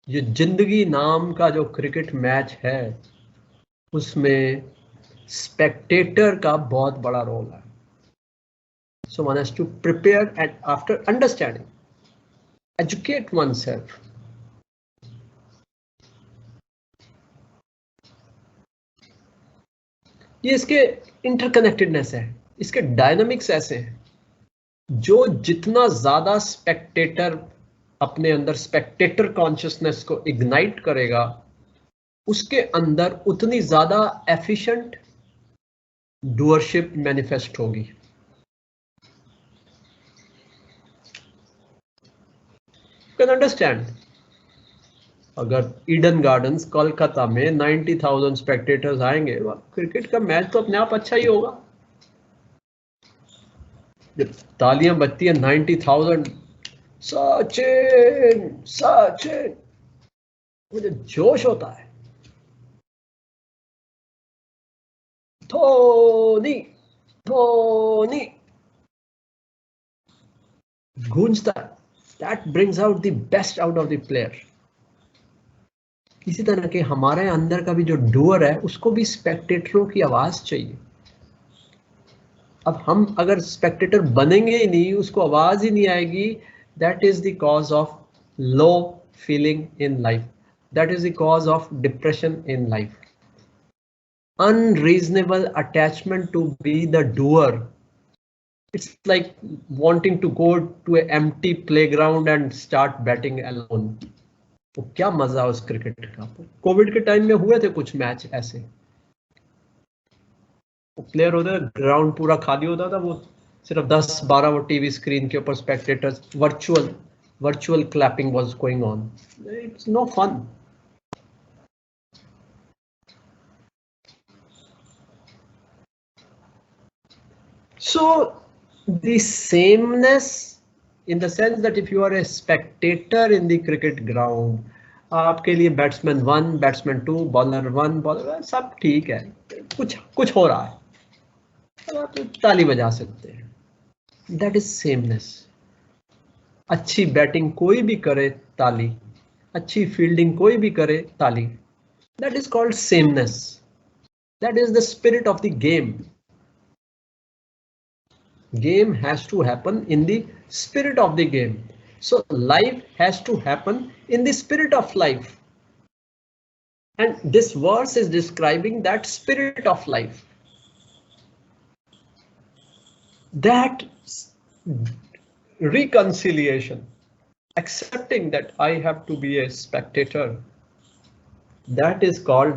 ये जिंदगी नाम का जो क्रिकेट मैच है उसमें स्पेक्टेटर का बहुत बड़ा रोल है. So one has to prepare and after understanding, educate oneself. ये इसके इंटरकनेक्टेडनेस है, इसके डायनामिक्स ऐसे हैं. जो जितना ज्यादा स्पेक्टेटर अपने अंदर स्पेक्टेटर कॉन्शियसनेस को इग्नाइट करेगा, उसके अंदर उतनी ज्यादा एफिशिएंट डूअरशिप मैनिफेस्ट होगी. Can understand. अगर ईडन गार्डन्स कोलकाता में 90,000 स्पेक्टेटर्स आएंगे, क्रिकेट का मैच तो अपने आप अच्छा ही होगा. जब तालियां बजती हैं 90,000, सचिन सचिन, मुझे जोश होता है. धोनी धोनी गूंजता है. That brings out the best out of the player. इसी तरह के हमारे अंदर का भी जो डूअर है उसको भी स्पेक्टेटरों की आवाज चाहिए. अब हम अगर स्पेक्टेटर बनेंगे ही नहीं, उसको आवाज ही नहीं आएगी, that is the cause of low feeling in life. That is the cause of depression in life. Unreasonable attachment to be the doer. It's like wanting to go to an empty playground and start batting alone. तो क्या मजा उस cricket का. Covid के time में हुए थे कुछ मैच ऐसे. प्लेयर होता, ग्राउंड पूरा खाली होता था, वो सिर्फ 10-12 वो टीवी स्क्रीन के ऊपर spectators, virtual clapping was going on. It's no fun. So the sameness, in the sense that if you are a spectator in the cricket ground, आपके लिए बैट्समैन 1, बैट्समैन 2, बॉलर 1, बॉलर सब ठीक है, कुछ हो रहा है, आप ताली बजा सकते हैं. That is sameness. अच्छी बैटिंग कोई भी करे ताली, अच्छी फील्डिंग कोई भी करे ताली. That is called sameness. That is the spirit of the game. Game has to happen in the spirit of the game. So life has to happen in the spirit of life. And this verse is describing that spirit of life. That reconciliation, accepting that I have to be a spectator, that is called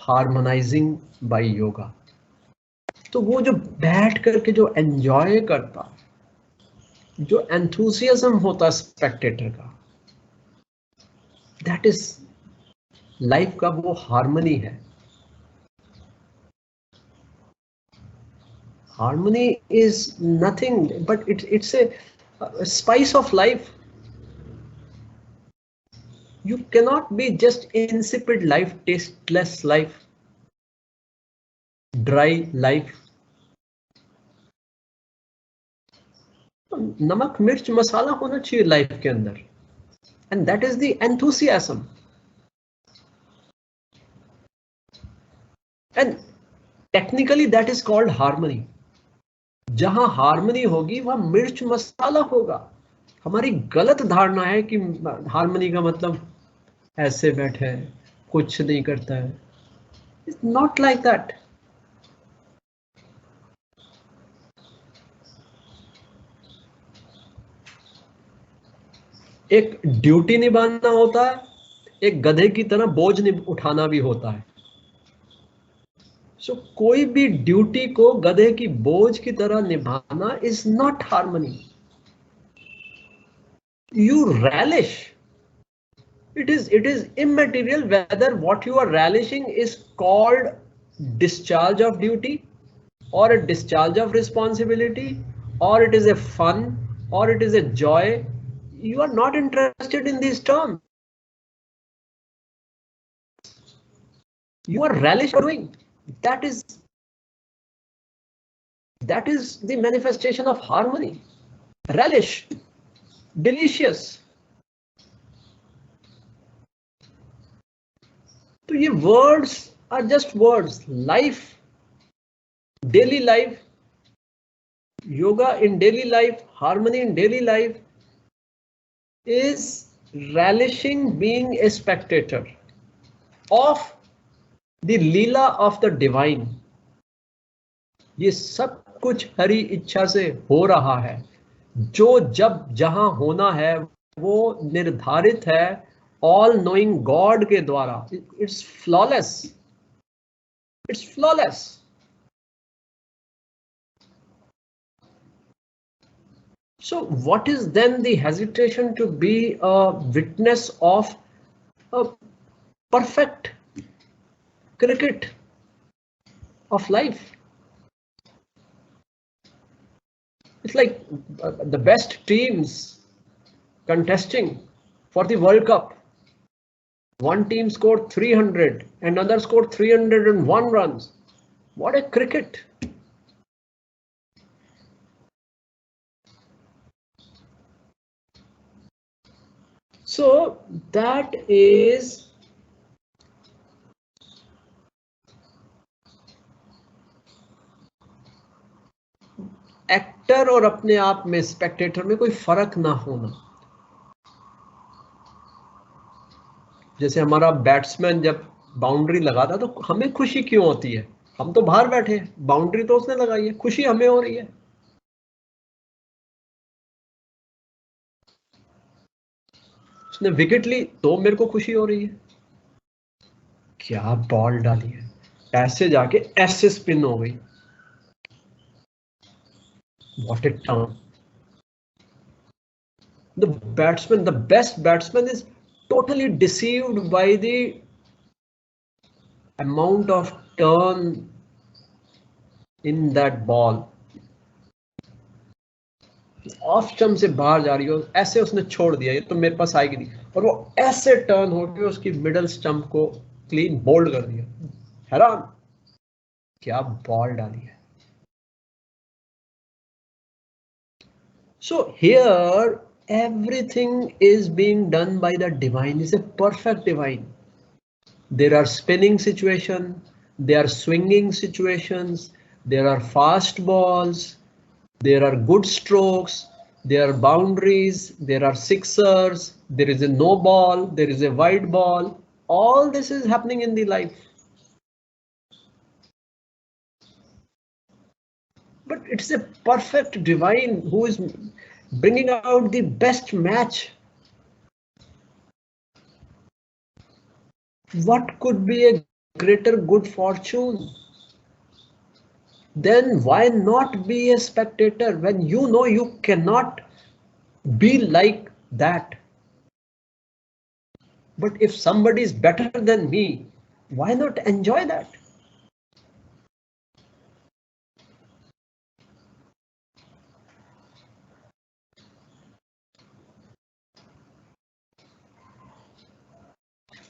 harmonizing by yoga. तो वो जो बैठ करके जो enjoy करता, जो enthusiasm होता Spectator का, दैट इज लाइफ का वो हार्मनी है. Harmony is nothing but it's a spice of life. You cannot be just insipid life, tasteless life, dry life. नमक मिर्च मसाला होना चाहिए लाइफ के अंदर. And that is the enthusiasm. And technically that is called harmony. जहां harmony होगी वहां मिर्च मसाला होगा. हमारी गलत धारणा है कि हार्मनी का मतलब ऐसे बैठे है, कुछ नहीं करता है. It's not like that. एक ड्यूटी निभाना होता है, एक गधे की तरह बोझ उठाना भी होता है. सो कोई भी ड्यूटी को गधे की बोझ की तरह निभाना is not harmony. You relish. it is immaterial whether what you are relishing is called discharge of duty or a discharge of responsibility, or it is a fun, or it is a joy. You are not interested in these terms. You are relish doing. That is the manifestation of harmony. Relish, delicious. तो ये words are just words. Life, daily life, yoga in daily life, harmony in daily life is relishing being a spectator of the leela of the divine. ये सब कुछ हरि इच्छा से हो रहा है. जो जब जहां होना है वो निर्धारित है ऑल नोइंग गॉड के द्वारा. It's flawless, it's flawless. So what is then the hesitation to be a witness of a perfect cricket of life? It's like the best teams contesting for the World Cup. One team scored 300 and another scored 301 runs. What a cricket! So that is actor और अपने आप में Spectator में कोई फर्क ना होना. जैसे हमारा बैट्समैन जब बाउंड्री लगाता तो हमें खुशी क्यों होती है? हम तो बाहर बैठे हैं, बाउंड्री तो उसने लगाई है, खुशी हमें हो रही है. उसने विकेट ली तो मेरे को खुशी हो रही है. क्या बॉल डाली है, ऐसे जाके ऐसे स्पिन हो गई. What A turn. The batsman, the best batsman is totally deceived by the amount of turn in that ball. Off stump से बाहर जा रही हो, ऐसे उसने छोड़ दिया, ये तो मेरे पास आएगी नहीं, और वो ऐसे टर्न होकर उसकी मिडल स्टंप को क्लीन बोल्ड कर दिया. हैरान, क्या बॉल डाली है. So here everything is being done by the divine. Is a perfect divine. There are spinning situations, there are swinging situations, there are fast balls, there are good strokes, there are boundaries, there are sixers, there is a no ball, there is a wide ball. All this is happening in the life. But it's a perfect divine who is bringing out the best match. What could be a greater good fortune? Then why not be a spectator when you know you cannot be like that? But if somebody is better than me, why not enjoy that?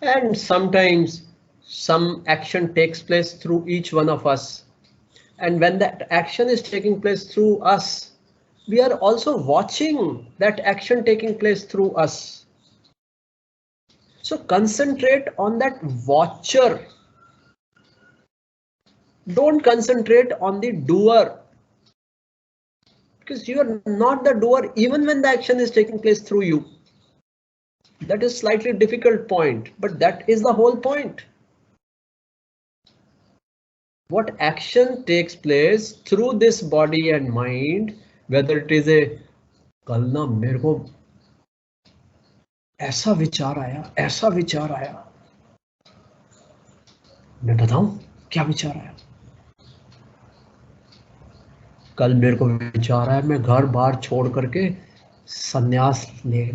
And sometimes some action takes place through each one of us. And when that action is taking place through us, we are also watching that action taking place through us. So concentrate on that watcher. Don't concentrate on the doer. Because you are not the doer even when the action is taking place through you. That is slightly difficult point, but that is the whole point. What action takes place through this body and mind, whether it is a कल ना मेरे को ऐसा विचार आया, मैं बताऊं क्या विचार आया. कल मेरे को विचार आया मैं घर बार छोड़ करके संन्यास ले,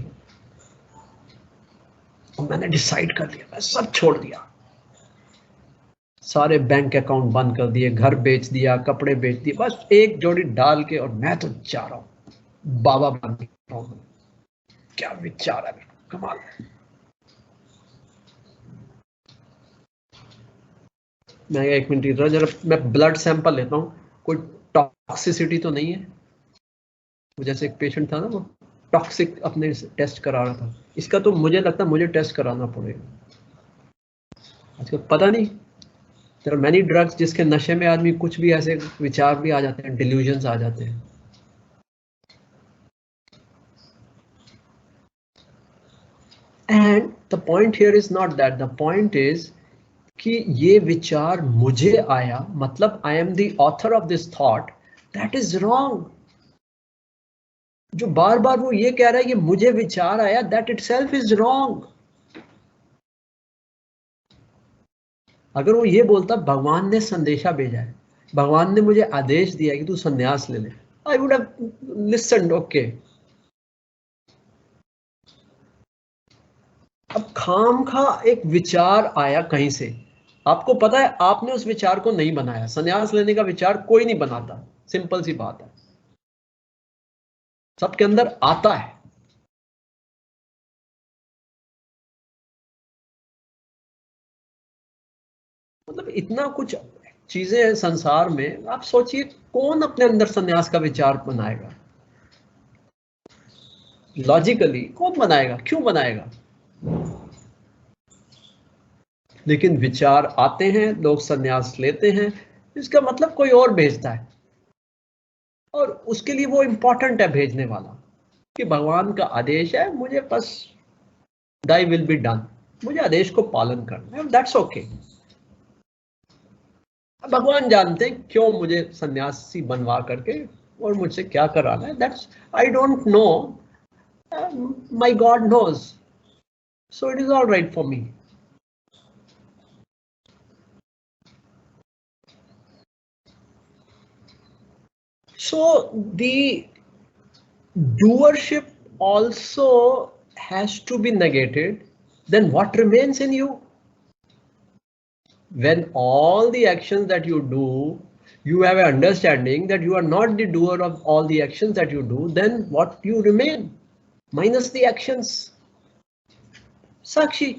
और मैंने डिसाइड कर लिया, मैं सब छोड़ दिया, सारे बैंक अकाउंट बंद कर दिए, घर बेच दिया, कपड़े बेच दिए, बस एक जोड़ी डाल के, और मैं तो जा रहा हूं बाबा बन रहा हूं. क्या विचार है, कमाल. मैं 1 मिनट इधर जरा मैं ब्लड सैंपल लेता हूं, कोई टॉक्सिसिटी तो नहीं है. जैसे एक पेशेंट था ना, वो टॉक्सिक अपने टेस्ट करा रहा था, इसका तो मुझे लगता है मुझे टेस्ट कराना पड़ेगा. आजकल पता नहीं, देयर आर मेनी ड्रग्स जिसके नशे में आदमी कुछ भी ऐसे विचार भी आ जाते हैं, डिल्यूजन्स आ जाते हैं। And the point here is not that, the point is कि ये विचार मुझे आया, मतलब I am the author of this thought, that is wrong. जो बार बार वो ये कह रहा है कि मुझे विचार आया, दैट इटसेल्फ इज रॉन्ग। अगर वो ये बोलता भगवान ने संदेशा भेजा है, भगवान ने मुझे आदेश दिया कि तू संन्यास ले ले, I would have listened, okay. अब खामखा एक विचार आया कहीं से, आपको पता है आपने उस विचार को नहीं बनाया, संन्यास लेने का विचार कोई नहीं बनाता, सिंपल सी बात है, सबके अंदर आता है। मतलब इतना कुछ चीजें हैं संसार में, आप सोचिए कौन अपने अंदर संन्यास का विचार बनाएगा, लॉजिकली कौन बनाएगा, क्यों बनाएगा? लेकिन विचार आते हैं, लोग संन्यास लेते हैं, इसका मतलब कोई और भेजता है, और उसके लिए वो इंपॉर्टेंट है भेजने वाला, कि भगवान का आदेश है, मुझे बस दाई विल बी डन, मुझे आदेश को पालन करना है, दैट्स ओके। भगवान जानते हैं क्यों मुझे सन्यासी बनवा करके और मुझसे क्या कराना है, that's I don't know, my God knows, so it is all right for me. So the doership also has to be negated, then what remains in you? When all the actions that you do, you have an understanding that you are not the doer of all the actions that you do, then what you remain? Minus the actions. साक्षी।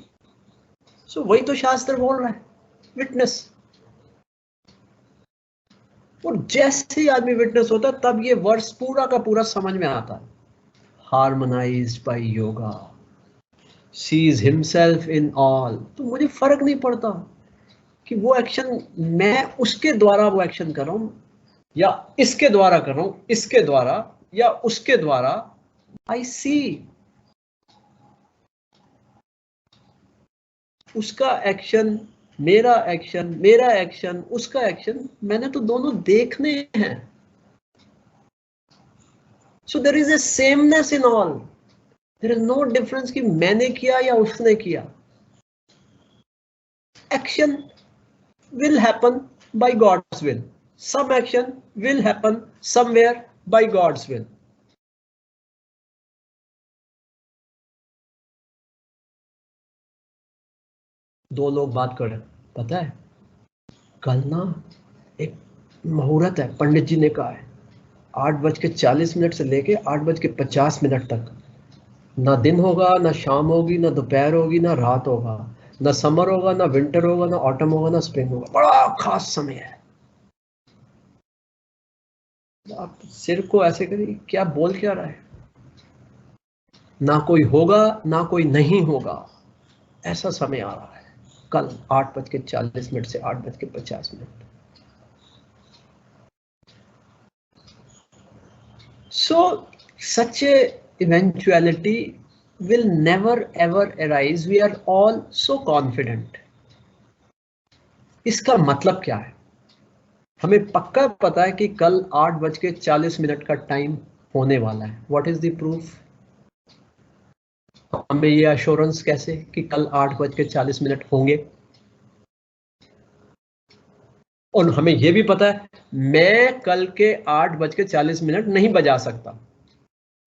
सो वही तो शास्त्र बोल रहा है, witness. और जैसे ही आदमी witness होता है तब ये वर्ष पूरा का पूरा समझ में आता है। Harmonised by yoga, sees himself in all. तो मुझे फर्क नहीं पड़ता कि वो एक्शन मैं उसके द्वारा वो एक्शन कर रहा हूं, या इसके द्वारा कर रहा हूं, इसके द्वारा या उसके द्वारा। आई सी उसका एक्शन, मेरा एक्शन, मेरा एक्शन, उसका एक्शन, मैंने तो दोनों देखने हैं। So there is a sameness in all, there is no difference कि मैंने किया या उसने किया। Action will happen by God's will. Some action will happen somewhere by God's will. दो लोग बात कर रहे हैं, पता है कल ना एक मुहूर्त है, पंडित जी ने कहा है 8:40 से लेके 8:50 तक, ना दिन होगा, ना शाम होगी, ना दोपहर होगी, ना रात होगा, ना समर होगा, ना विंटर होगा, ना ऑटम होगा, ना स्प्रिंग होगा। बड़ा खास समय है। आप सिर को ऐसे करिए, क्या बोल क्या रहा है? ना कोई होगा, ना कोई नहीं होगा, ऐसा समय आ रहा है कल 8:40 से 8:50। So such a eventuality will never ever arise. We are all so confident. इसका मतलब क्या है? हमें पक्का पता है कि कल 8:40 का टाइम होने वाला है। What is the proof? हमें ये अश्योरेंस कैसे कि कल 8:40 होंगे? और हमें यह भी पता है मैं कल के 8:40 नहीं बजा सकता,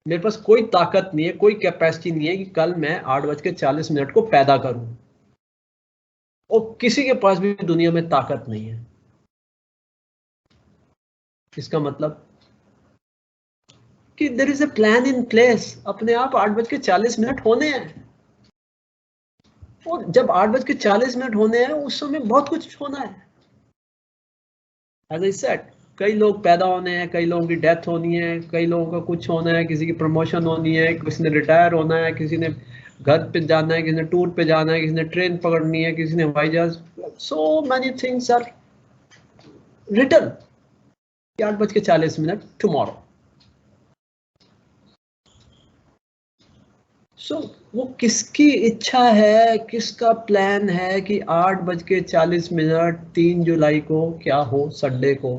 मेरे पास कोई ताकत नहीं है, कोई कैपेसिटी नहीं है कि कल मैं 8:40 को पैदा करूं, और किसी के पास भी दुनिया में ताकत नहीं है। इसका मतलब कि there is a plan in place, अपने आप 8:40 होने हैं, और जब 8:40 होने हैं उस समय बहुत कुछ होना है। As I said, कई लोग पैदा होने हैं, कई लोगों की डेथ होनी है, कई लोगों का कुछ होना है, किसी की प्रमोशन होनी है, किसी ने रिटायर होना है, किसी ने घर पे जाना है, किसी ने टूर पे जाना है, किसी ने ट्रेन पकड़नी है, किसी ने हवाई जहाज. So many things are written. 8:40 tomorrow. So वो किसकी इच्छा है, किसका प्लान है कि 8:40 3 जुलाई को क्या हो, संडे को.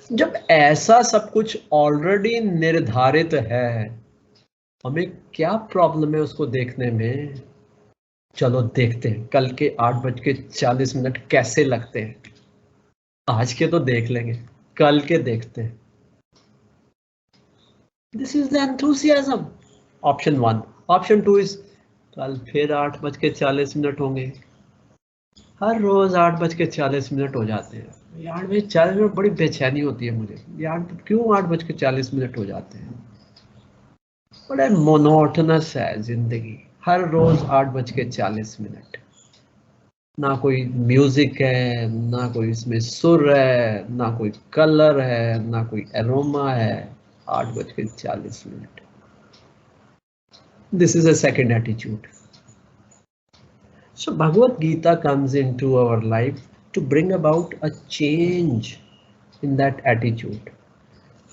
जब ऐसा सब कुछ ऑलरेडी निर्धारित है, हमें क्या प्रॉब्लम है उसको देखने में. चलो देखते हैं कल के 8:40 कैसे लगते हैं. आज के तो देख लेंगे, कल के देखते हैं. This is the enthusiasm. Option 1. Option 2 is कल फिर 8:40 होंगे. हर रोज 8:40 हो जाते हैं. 8:40 बड़ी बेचैनी होती है मुझे. यार क्यों 8:40 हो जाते हैं. बड़ा मोनोटोनस है जिंदगी. हर रोज 8:40. ना कोई म्यूजिक है, ना कोई इसमें सुर है, ना कोई कलर है, ना कोई एरोमा है. 8:40. This is a second attitude. So Bhagavad Gita comes into our life to bring about a change in that attitude.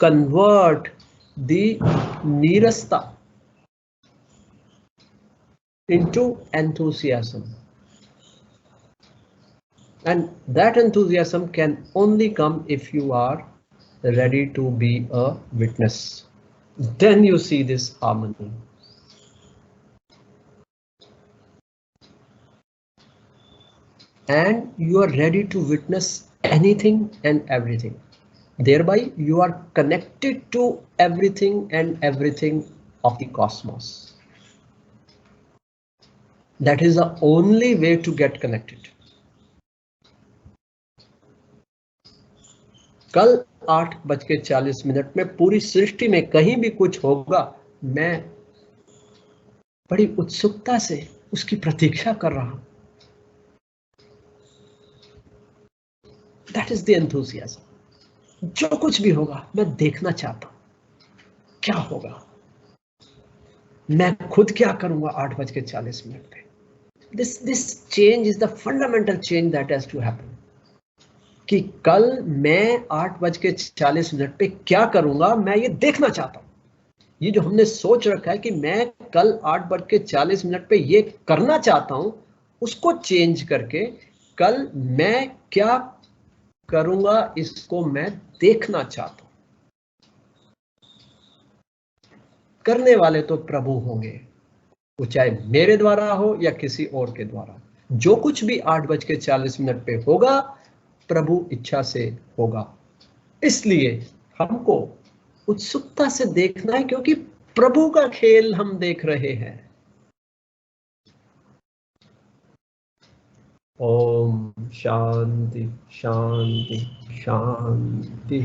Convert the nirasta into enthusiasm. And that enthusiasm can only come if you are ready to be a witness. Then you see this harmony. And you are ready to witness anything and everything. Thereby you are connected to everything and everything of the cosmos. That is the only way to get connected. कल 8:40 में पूरी सृष्टि में कहीं भी कुछ होगा, मैं बड़ी उत्सुकता से उसकी प्रतीक्षा कर रहा हूं. That is the enthusiasm. जो कुछ भी होगा मैं देखना चाहता हूं क्या होगा, मैं खुद क्या करूंगा 8:40 पे. This change is the fundamental change that has to happen. कि कल मैं 8:40 पे क्या करूंगा, मैं ये देखना चाहता हूं. ये जो हमने सोच रखा है कि मैं कल 8:40 पे ये करना चाहता हूं, उसको चेंज करके कल मैं क्या करूंगा इसको मैं देखना चाहता हूं. करने वाले तो प्रभु होंगे, वो चाहे मेरे द्वारा हो या किसी और के द्वारा. जो कुछ भी 8:40 पे होगा प्रभु इच्छा से होगा. इसलिए हमको उत्सुकता से देखना है, क्योंकि प्रभु का खेल हम देख रहे हैं. ओम शांति शांति शांति.